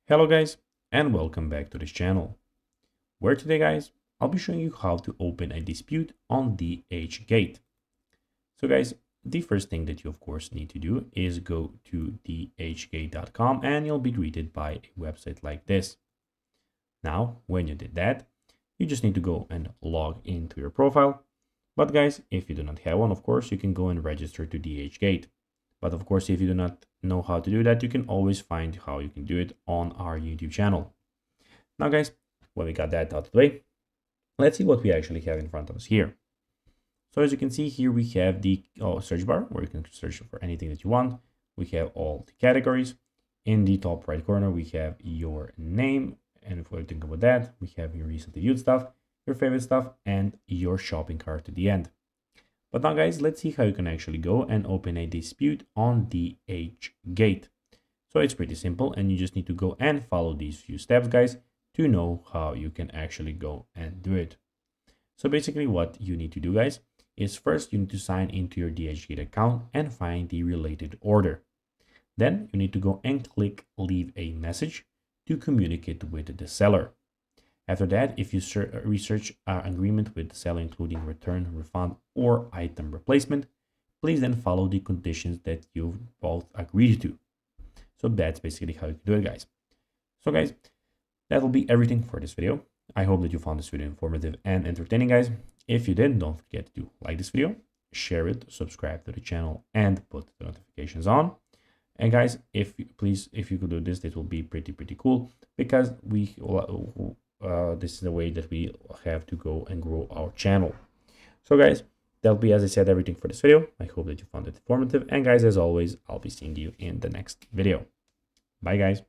Hello guys, and welcome back to this channel, where today guys, I'll be showing you how to open a dispute on DHgate. So guys, the first thing that you of course need to do is go to DHgate.com and you'll be greeted by a website like this. Now, when you did that, you just need to go and log into your profile. But guys, if you do not have one, of course, you can go and register to DHgate. But of course, if you do not know how to do that, you can always find how you can do it on our YouTube channel. Now guys, when we got that out of the way, let's see what we actually have in front of us here. So as you can see here, we have the search bar where you can search for anything that you want. We have all the categories. In the top right corner, we have your name. And if we think about that, we have your recently viewed stuff, your favorite stuff, and your shopping cart at the end. But now guys, let's see how you can actually go and open a dispute on DHgate. So it's pretty simple and you just need to go and follow these few steps guys to know how you can actually go and do it. So basically what you need to do guys is first you need to sign into your DHgate account and find the related order. Then you need to go and click leave a message to communicate with the seller. After that, if you research an agreement with the seller, including return, refund, or item replacement, please then follow the conditions that you've both agreed to. So that's basically how you can do it, guys. So guys, that will be everything for this video. I hope that you found this video informative and entertaining, guys. If you did, don't forget to like this video, share it, subscribe to the channel, and put the notifications on. And guys, if you could do this, it will be pretty cool, because this is the way that we have to go and grow our channel. So guys, that'll be, as I said, everything for this video. I hope that you found it informative, and guys, as always, I'll be seeing you in the next video. Bye guys.